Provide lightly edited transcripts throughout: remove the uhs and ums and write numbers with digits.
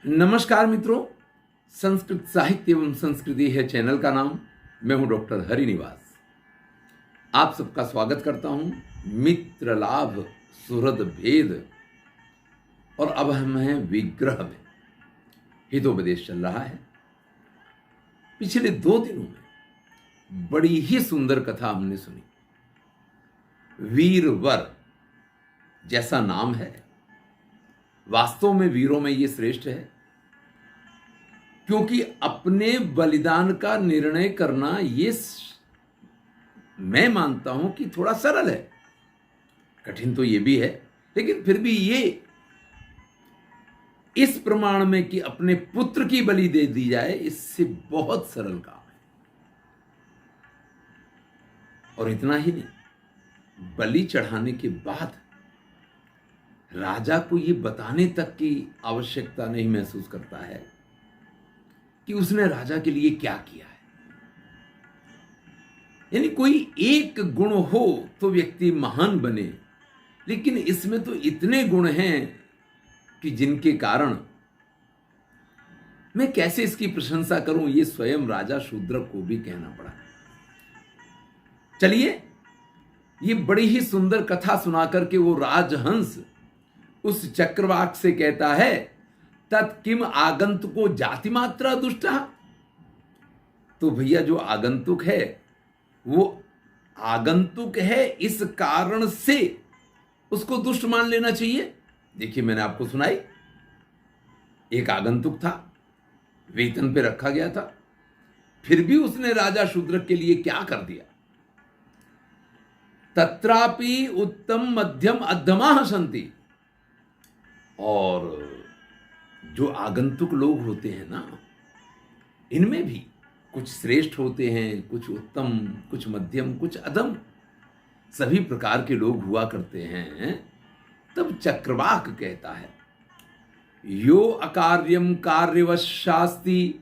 नमस्कार मित्रों, संस्कृत साहित्य एवं संस्कृति है चैनल का नाम। मैं हूं डॉक्टर हरिनिवास। आप सबका स्वागत करता हूं मित्र लाभ सुहृद भेद। और अब हम हैं विग्रह में। हितोपदेश चल रहा है। पिछले 2 दिनों में बड़ी ही सुंदर कथा हमने सुनी। वीरवर जैसा नाम है, वास्तव में वीरों में ये श्रेष्ठ है, क्योंकि अपने बलिदान का निर्णय करना ये मैं मानता हूं कि थोड़ा सरल है। कठिन तो ये भी है, लेकिन फिर भी ये इस प्रमाण में कि अपने पुत्र की बलि दे दी जाए, इससे बहुत सरल काम है। और इतना ही नहीं, बलि चढ़ाने के बाद राजा को ये बताने तक की आवश्यकता नहीं महसूस करता है कि उसने राजा के लिए क्या किया है। यानी कोई एक गुण हो तो व्यक्ति महान बने, लेकिन इसमें तो इतने गुण हैं कि जिनके कारण मैं कैसे इसकी प्रशंसा करूं, ये स्वयं राजा शूद्रक को भी कहना पड़ा। चलिए, ये बड़ी ही सुंदर कथा सुनाकर के वो राजहंस उस चक्रवाक से कहता है, तत्किम आगंतुको जाति मात्रा दुष्टा। तो भैया, जो आगंतुक है वो आगंतुक है, इस कारण से उसको दुष्ट मान लेना चाहिए। देखिए, मैंने आपको सुनाई, एक आगंतुक था, वेतन पे रखा गया था, फिर भी उसने राजा शूद्रक के लिए क्या कर दिया। तत्रापि उत्तम मध्यम अधमाः सन्ति। और जो आगंतुक लोग होते हैं ना, इनमें भी कुछ श्रेष्ठ होते हैं, कुछ उत्तम, कुछ मध्यम, कुछ अधम, सभी प्रकार के लोग हुआ करते हैं। तब चक्रवाक कहता है, यो अकार्यम कार्यवशास्ति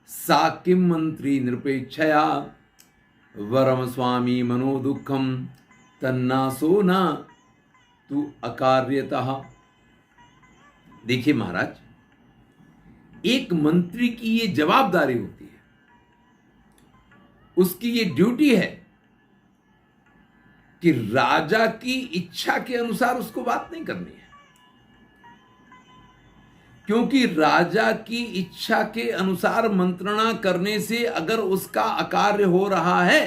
सा किम मंत्री निरपेक्षया वरम स्वामी मनो दुखम तन्नासो न तू अकार्यतः। देखिए महाराज, एक मंत्री की ये जवाबदारी होती है, उसकी ये ड्यूटी है कि राजा की इच्छा के अनुसार उसको बात नहीं करनी है। क्योंकि राजा की इच्छा के अनुसार मंत्रणा करने से अगर उसका अकार्य हो रहा है,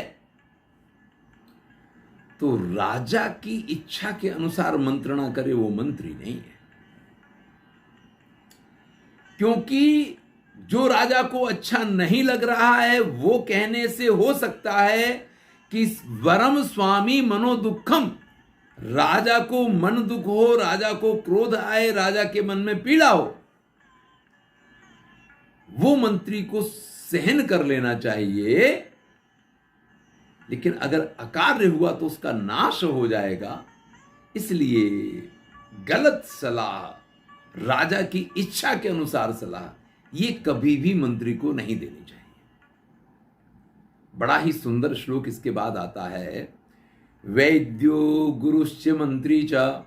तो राजा की इच्छा के अनुसार मंत्रणा करे वो मंत्री नहीं है। क्योंकि जो राजा को अच्छा नहीं लग रहा है, वो कहने से हो सकता है कि वरम स्वामी मनो दुखम, राजा को मन दुख हो, राजा को क्रोध आए, राजा के मन में पीड़ा हो, वो मंत्री को सहन कर लेना चाहिए। लेकिन अगर अकार्य हुआ तो उसका नाश हो जाएगा। इसलिए गलत सलाह, राजा की इच्छा के अनुसार सलाह, ये कभी भी मंत्री को नहीं देनी चाहिए। बड़ा ही सुंदर श्लोक इसके बाद आता है, वैद्यो गुरुश्च मंत्री च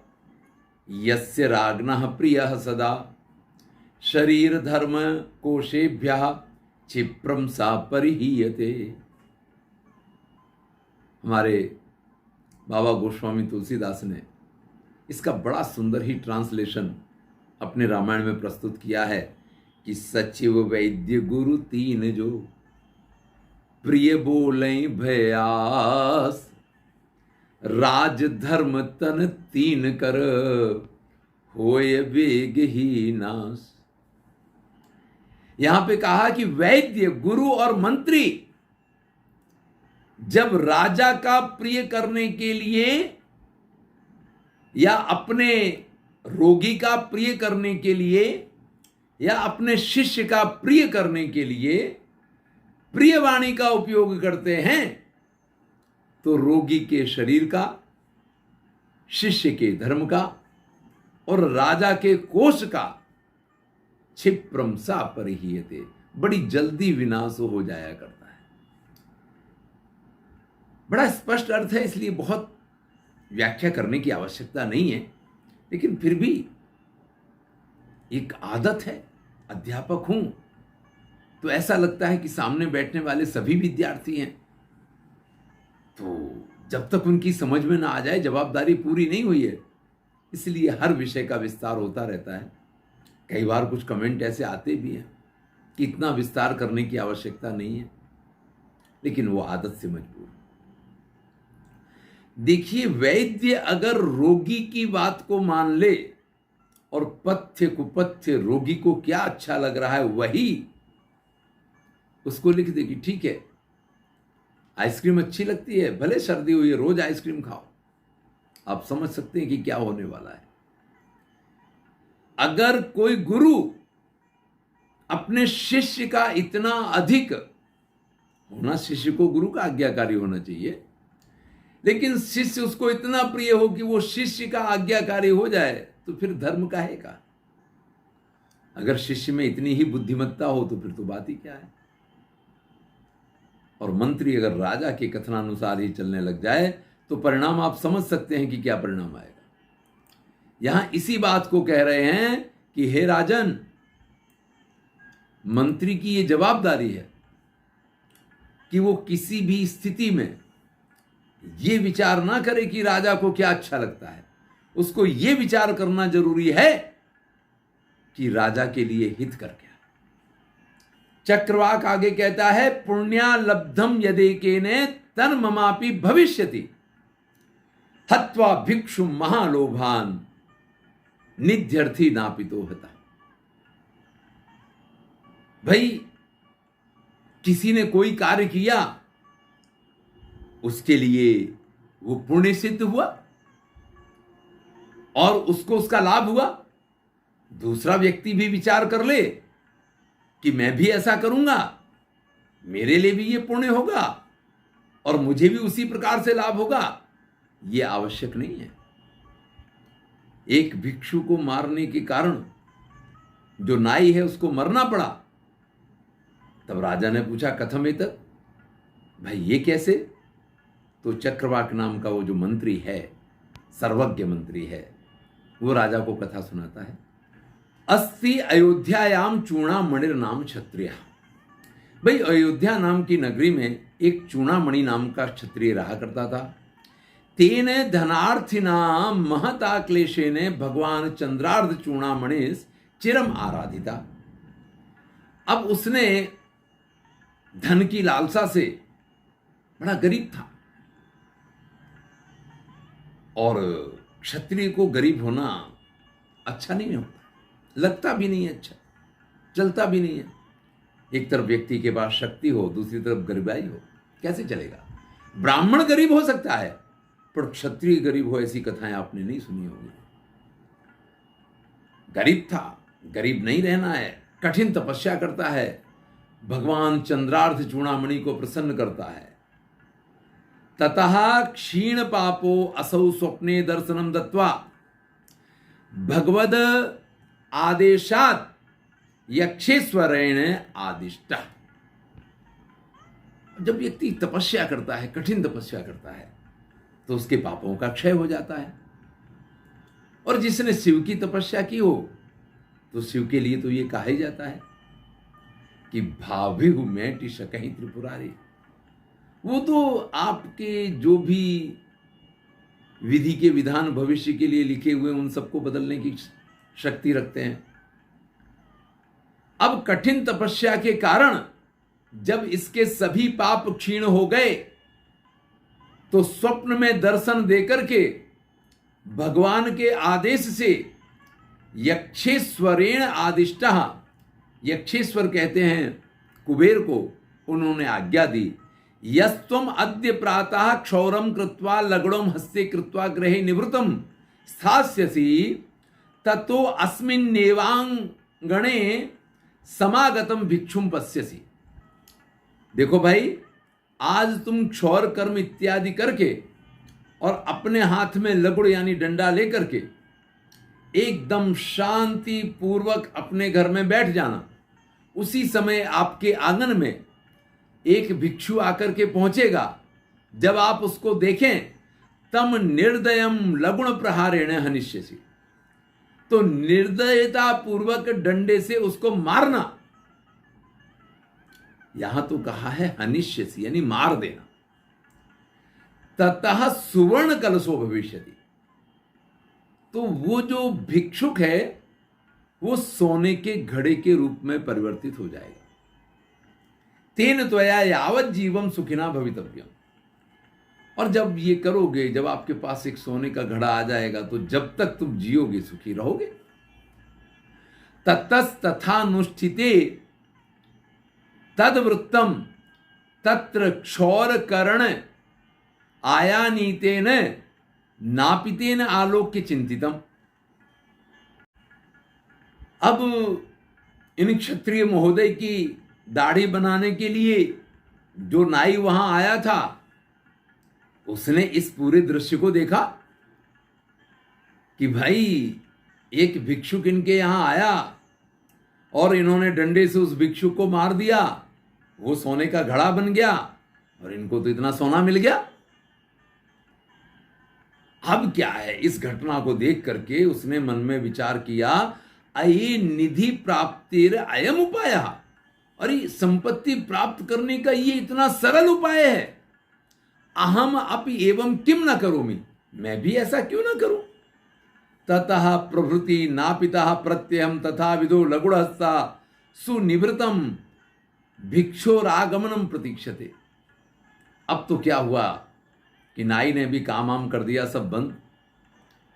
यस्य राज्ञः प्रियः सदा शरीर धर्म कोशेभ्यः क्षिप्रम सा परिहीयते। हमारे बाबा गोस्वामी तुलसीदास ने इसका बड़ा सुंदर ही ट्रांसलेशन अपने रामायण में प्रस्तुत किया है कि सचिव वैद्य गुरु तीन जो प्रिय बोले भयास राज धर्म तन तीन कर होय वेग ही नाश। यहां पे कहा कि वैद्य, गुरु और मंत्री जब राजा का प्रिय करने के लिए या अपने रोगी का प्रिय करने के लिए या अपने शिष्य का प्रिय करने के लिए प्रिय वाणी का उपयोग करते हैं, तो रोगी के शरीर का, शिष्य के धर्म का और राजा के कोष का क्षिप्रम सा परिहीयते, बड़ी जल्दी विनाश हो जाया करता है। बड़ा स्पष्ट अर्थ है, इसलिए बहुत व्याख्या करने की आवश्यकता नहीं है। लेकिन फिर भी एक आदत है, अध्यापक हूं तो ऐसा लगता है कि सामने बैठने वाले सभी विद्यार्थी हैं, तो जब तक उनकी समझ में ना आ जाए जवाबदारी पूरी नहीं हुई है। इसलिए हर विषय का विस्तार होता रहता है। कई बार कुछ कमेंट ऐसे आते भी हैं कि इतना विस्तार करने की आवश्यकता नहीं है, लेकिन वो आदत से मजबूर। देखिए, वैद्य अगर रोगी की बात को मान ले और पथ्य कुपथ्य रोगी को क्या अच्छा लग रहा है वही उसको लिख देगी, ठीक है आइसक्रीम अच्छी लगती है, भले सर्दी हुई है रोज आइसक्रीम खाओ, आप समझ सकते हैं कि क्या होने वाला है। अगर कोई गुरु अपने शिष्य का इतना अधिक होना, शिष्य को गुरु का आज्ञाकारी होना चाहिए, लेकिन शिष्य उसको इतना प्रिय हो कि वो शिष्य का आज्ञाकारी हो जाए, तो फिर धर्म काहे का। अगर शिष्य में इतनी ही बुद्धिमत्ता हो तो फिर तो बात ही क्या है। और मंत्री अगर राजा के कथनानुसार ही चलने लग जाए तो परिणाम आप समझ सकते हैं कि क्या परिणाम आएगा। यहां इसी बात को कह रहे हैं कि हे राजन, मंत्री की यह जवाबदारी है कि वो किसी भी स्थिति में ये विचार ना करे कि राजा को क्या अच्छा लगता है, उसको ये विचार करना जरूरी है कि राजा के लिए हित कर क्या। चक्रवाक आगे कहता है, पुण्या लब्धम यदेकेने तन ममापि भविष्यति हत्वा भिक्षु महालोभान निध्यर्थी नापितो हता। भाई, किसी ने कोई कार्य किया, उसके लिए वो पुण्य सिद्ध हुआ और उसको उसका लाभ हुआ, दूसरा व्यक्ति भी विचार कर ले कि मैं भी ऐसा करूंगा, मेरे लिए भी ये पुण्य होगा और मुझे भी उसी प्रकार से लाभ होगा, ये आवश्यक नहीं है। एक भिक्षु को मारने के कारण जो नाई है उसको मरना पड़ा। तब राजा ने पूछा, कथम एतत्, भाई ये कैसे। तो चक्रवाक नाम का वो जो मंत्री है, सर्वज्ञ मंत्री है, वो राजा को कथा सुनाता है। अस्ति अयोध्यायाम चूड़ामणिर नाम क्षत्रिय। भाई, अयोध्या नाम की नगरी में एक चूड़ामणि नाम का क्षत्रिय रहा करता था। तेने धनार्थिना महता क्लेशेने भगवान चंद्रार्ध चूड़ामणि चिरम आराधिता। अब उसने धन की लालसा से, बड़ा गरीब था, और क्षत्रिय को गरीब होना अच्छा नहीं होता, लगता भी नहीं है अच्छा, चलता भी नहीं है। एक तरफ व्यक्ति के पास शक्ति हो, दूसरी तरफ गरीबाई हो, कैसे चलेगा। ब्राह्मण गरीब हो सकता है, पर क्षत्रिय गरीब हो ऐसी कथाएं आपने नहीं सुनी होगी। गरीब था, गरीब नहीं रहना है, कठिन तपस्या करता है, भगवान चंद्रार्थ चूड़ामणि को प्रसन्न करता है। ततः क्षीण पापो असौ स्वप्ने दर्शनम दत्वा भगवद आदेशात यक्षेश्वरेण आदिष्ट। जब व्यक्ति तपस्या करता है, कठिन तपस्या करता है, तो उसके पापों का क्षय हो जाता है। और जिसने शिव की तपस्या की हो, तो शिव के लिए तो ये कहा ही जाता है कि भाविहु मैटि सकहि त्रिपुरारी। वो तो आपके जो भी विधि के विधान भविष्य के लिए लिखे हुए उन सबको बदलने की शक्ति रखते हैं। अब कठिन तपस्या के कारण जब इसके सभी पाप क्षीण हो गए, तो स्वप्न में दर्शन देकर के भगवान के आदेश से यक्षेश्वरेण आदिष्टः, यक्षेश्वर कहते हैं कुबेर को, उन्होंने आज्ञा दी, यस्त्वम अद्य प्रातः क्षौरम कृत्वा लगड़ोम हस्ते कृत्वा गृहे निवृत्तम स्थास्यसि ततो अस्मिन्नेवांगणे समागतम भिक्षुम पश्यसि। देखो भाई, आज तुम क्षौर कर्म इत्यादि करके और अपने हाथ में लगुड़ यानी डंडा लेकर के एकदम शांति पूर्वक अपने घर में बैठ जाना। उसी समय आपके आंगन में एक भिक्षु आकर के पहुंचेगा। जब आप उसको देखें, तम निर्दयम लगुण प्रहारेण हनिष्यसि, तो निर्दयता पूर्वक डंडे से उसको मारना। यहां तो कहा है हनिष्यसि, यानी मार देना। ततः सुवर्ण कलशो भविष्यति, तो वो जो भिक्षुक है वो सोने के घड़े के रूप में परिवर्तित हो जाएगा। तेन त्वया यावत जीवम सुखिना भवितव्यम, और जब ये करोगे, जब आपके पास एक सोने का घड़ा आ जाएगा, तो जब तक तुम जियोगे सुखी रहोगे। ततस तथानुष्ठिते तद्वृत्तम तत्र क्षौर करण आयानीतेन नापितेन आलोक्य चिंतितम। अब इन क्षत्रिय महोदय की दाढ़ी बनाने के लिए जो नाई वहां आया था, उसने इस पूरे दृश्य को देखा कि भाई एक भिक्षुक इनके यहां आया और इन्होंने डंडे से उस भिक्षुक को मार दिया, वो सोने का घड़ा बन गया और इनको तो इतना सोना मिल गया। अब क्या है, इस घटना को देख करके उसने मन में विचार किया, अये निधि प्राप्तिर अयम उपाय, अरे संपत्ति प्राप्त करने का ये इतना सरल उपाय है। अहम अपि एवं किम न करोमि, मैं भी ऐसा क्यों ना करूं। ततः प्रभृति नापिता प्रत्ययम तथा विदो लघुहस्ता सुनिवृतम भिक्षोरागमनम प्रतीक्षते। अब तो क्या हुआ कि नाई ने भी काम वाम कर दिया, सब बंद।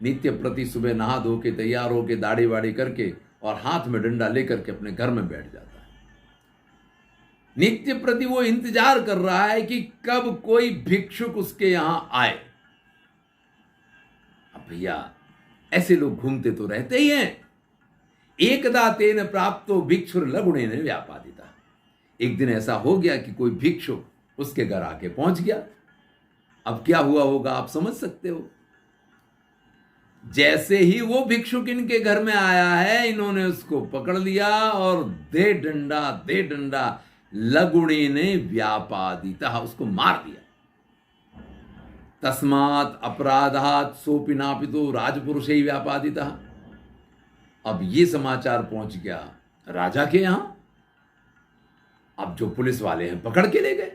नित्य प्रति सुबह नहा धो के तैयार होके दाढ़ी वाड़ी करके और हाथ में डंडा लेकर के अपने घर में बैठ जाता है। नित्य प्रति वो इंतजार कर रहा है कि कब कोई भिक्षुक उसके यहां आए। अब भैया ऐसे लोग घूमते तो रहते ही हैं। एकदा तेन प्राप्तो भिक्षुर लघुणे ने व्यापादिता, एक दिन ऐसा हो गया कि कोई भिक्षुक उसके घर आके पहुंच गया। अब क्या हुआ होगा आप समझ सकते हो। जैसे ही वो भिक्षुक इनके घर में आया है, इन्होंने उसको पकड़ लिया और दे डंडा लघुणे ने व्यापादिता, उसको मार दिया। तस्मात् अपराधात् सोपि नापितो राजपुरुष ही व्यापादिता। अब ये समाचार पहुंच गया राजा के यहां। अब जो पुलिस वाले हैं पकड़ के ले गए।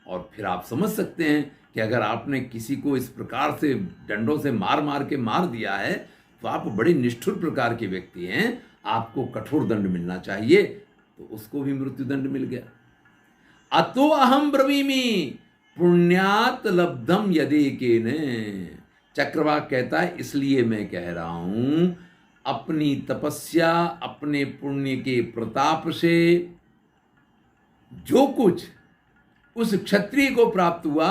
और फिर आप समझ सकते हैं कि अगर आपने किसी को इस प्रकार से डंडों से मार के मार दिया है, तो आप बड़े निष्ठुर प्रकार के व्यक्ति हैं, आपको कठोर दंड मिलना चाहिए। तो उसको भी मृत्युदंड मिल गया। अतो अहम ब्रवीमि पुण्यात लब्धम यदेकेन। चक्रवाक कहता है, इसलिए मैं कह रहा हूं, अपनी तपस्या, अपने पुण्य के प्रताप से जो कुछ उस क्षत्रिय को प्राप्त हुआ,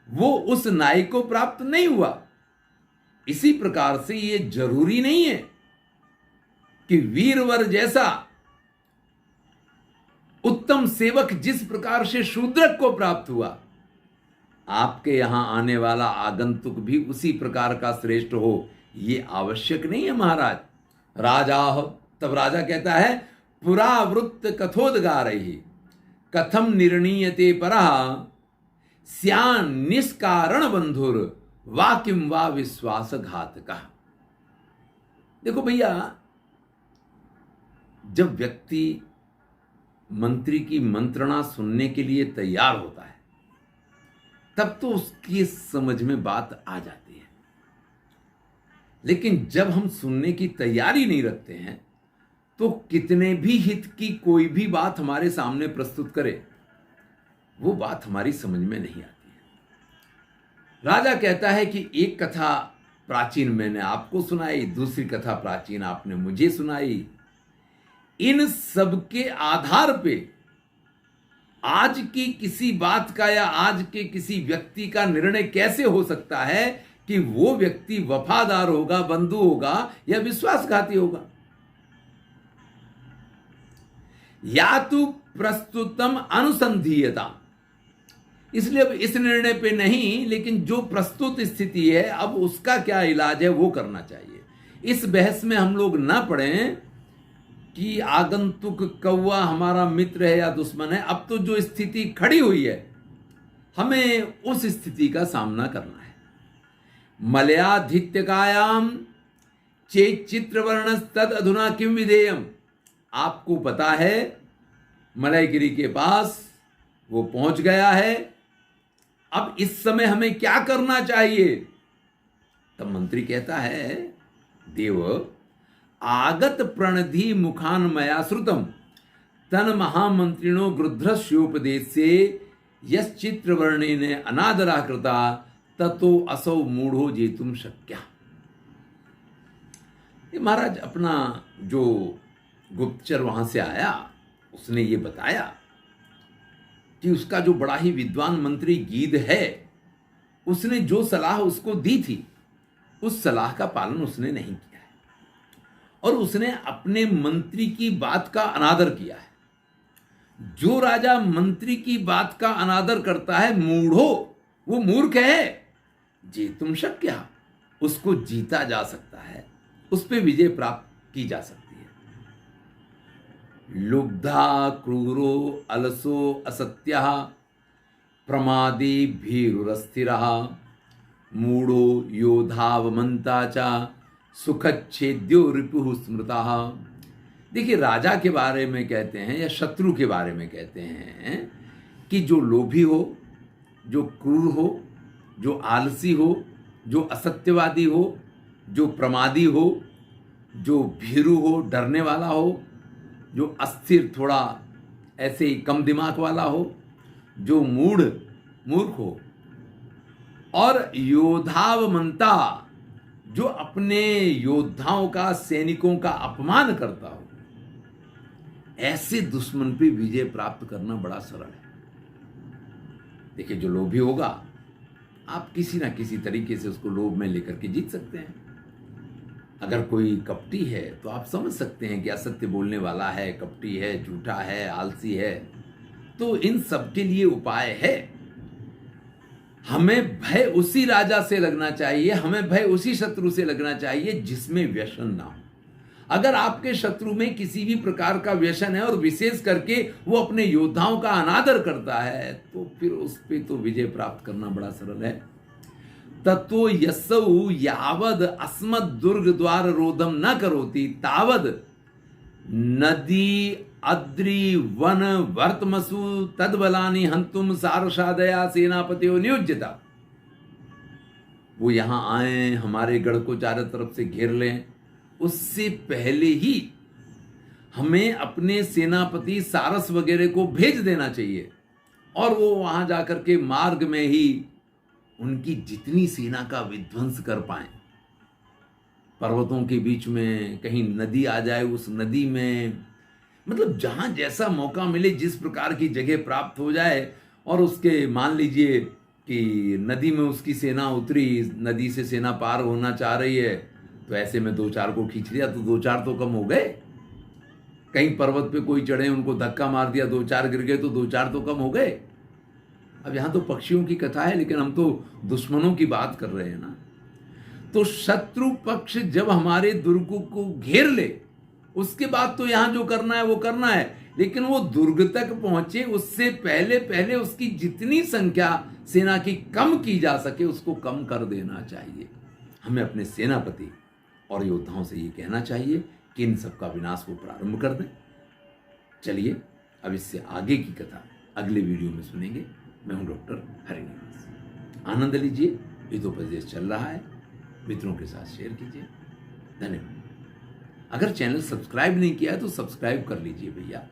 वो उस नाई को प्राप्त नहीं हुआ। इसी प्रकार से ये जरूरी नहीं है कि वीरवर जैसा उत्तम सेवक जिस प्रकार से शूद्रक को प्राप्त हुआ, आपके यहां आने वाला आगंतुक भी उसी प्रकार का श्रेष्ठ हो, ये आवश्यक नहीं है महाराज। राजा हो, तब राजा कहता है, पुरावृत्त कथोदगार ही कथम निर्णीयते परः स्यान् निष्कारण बंधुर वा किम वा विश्वासघातकः। देखो भैया, जब व्यक्ति मंत्री की मंत्रणा सुनने के लिए तैयार होता है, तब तो उसकी समझ में बात आ जाती है। लेकिन जब हम सुनने की तैयारी नहीं रखते हैं, तो कितने भी हित की कोई भी बात हमारे सामने प्रस्तुत करे, वो बात हमारी समझ में नहीं आती है। राजा कहता है कि एक कथा प्राचीन मैंने आपको सुनाई, दूसरी कथा प्राचीन आपने मुझे सुनाई। इन सब के आधार पे आज की किसी बात का या आज के किसी व्यक्ति का निर्णय कैसे हो सकता है कि वो व्यक्ति वफादार होगा, बंधु होगा या विश्वासघाती होगा। या तो प्रस्तुतम अनुसंधीयता, इसलिए अब इस निर्णय पे नहीं, लेकिन जो प्रस्तुत स्थिति है अब उसका क्या इलाज है वो करना चाहिए। इस बहस में हम लोग ना पड़ें कि आगंतुक कौवा हमारा मित्र है या दुश्मन है। अब तो जो स्थिति खड़ी हुई है, हमें उस स्थिति का सामना करना है। मलयाधित्यकायाम चेत चित्रवर्ण तद अधुना किम विधेयम। आपको पता है मलयगिरी के पास वो पहुंच गया है, अब इस समय हमें क्या करना चाहिए। तब मंत्री कहता है, देव आगत प्रणधि मुखान मया श्रुतम तन महामंत्रिणो गृध्रस्योपदेश से यश्चित्रवर्णे ने अनादरा कृता ततो असौ मूढ़ो जेतुम शक्या। ये महाराज अपना जो गुप्तचर वहां से आया उसने ये बताया कि उसका जो बड़ा ही विद्वान मंत्री गीध है, उसने जो सलाह उसको दी थी उस सलाह का पालन उसने नहीं किया है और उसने अपने मंत्री की बात का अनादर किया है। जो राजा मंत्री की बात का अनादर करता है मूढ़ो, वो मूर्ख है। जेतुम शक्या, उसको जीता जा सकता है, उस पे विजय प्राप्त की जा सकती है। लुब्धा क्रूरो अलसो असत्य प्रमादी भीरुरस्थिरः मूढ़ो योधावमंता चा सुखच्छेद्यो रिपुः स्मृतः। देखिए, राजा के बारे में कहते हैं या शत्रु के बारे में कहते हैं कि जो लोभी हो, जो क्रूर हो, जो आलसी हो, जो असत्यवादी हो, जो प्रमादी हो, जो भीरू हो, डरने वाला हो, जो अस्थिर, थोड़ा ऐसे ही कम दिमाग वाला हो, जो मूर्ख हो, और योधावमंता, जो अपने योद्धाओं का, सैनिकों का अपमान करता हो, ऐसे दुश्मन पे विजय प्राप्त करना बड़ा सरल है। देखिए, जो लोभी होगा आप किसी ना किसी तरीके से उसको लोभ में लेकर के जीत सकते हैं। अगर कोई कपटी है तो आप समझ सकते हैं कि असत्य बोलने वाला है, कपटी है, झूठा है, आलसी है। तो इन सब के लिए उपाय है। हमें भय उसी राजा से लगना चाहिए, हमें भय उसी शत्रु से लगना चाहिए जिसमें व्यसन ना हो। अगर आपके शत्रु में किसी भी प्रकार का व्यसन है और विशेष करके वो अपने योद्धाओं का अनादर करता है, तो फिर उस पे तो विजय प्राप्त करना बड़ा सरल है। तत्व यस्सौ यावद अस्मद दुर्ग द्वार रोधम न करोति तावद नदी अद्रि वन वर्तमसु तद्बलानि हंतुम सारसादया सेनापतियो नियुज्यता। वो यहां आए, हमारे गढ़ को चारों तरफ से घेर लें, उससे पहले ही हमें अपने सेनापति सारस वगैरह को भेज देना चाहिए और वो वहां जाकर के मार्ग में ही उनकी जितनी सेना का विध्वंस कर पाए। पर्वतों के बीच में कहीं नदी आ जाए, उस नदी में, मतलब जहां जैसा मौका मिले, जिस प्रकार की जगह प्राप्त हो जाए, और उसके मान लीजिए कि नदी में उसकी सेना उतरी, नदी से सेना पार होना चाह रही है, तो ऐसे में 2-4 को खींच लिया तो 2-4 तो कम हो गए। कहीं पर्वत पे कोई चढ़े, उनको धक्का मार दिया, 2-4 गिर गए तो 2-4 तो कम हो गए। अब यहां तो पक्षियों की कथा है, लेकिन हम तो दुश्मनों की बात कर रहे हैं ना। तो शत्रु पक्ष जब हमारे दुर्ग को घेर ले, उसके बाद तो यहां जो करना है वो करना है, लेकिन वो दुर्ग तक पहुंचे उससे पहले पहले उसकी जितनी संख्या सेना की कम की जा सके उसको कम कर देना चाहिए। हमें अपने सेनापति और योद्धाओं से ये कहना चाहिए कि इन सब का विनाश को प्रारंभ कर दें। चलिए, अब इससे आगे की कथा अगले वीडियो में सुनेंगे। मैं हूं डॉक्टर हरिनिवास। आनंद लीजिए, हितोपदेश चल रहा है, मित्रों के साथ शेयर कीजिए। धन्यवाद। अगर चैनल सब्सक्राइब नहीं किया है तो सब्सक्राइब कर लीजिए भैया।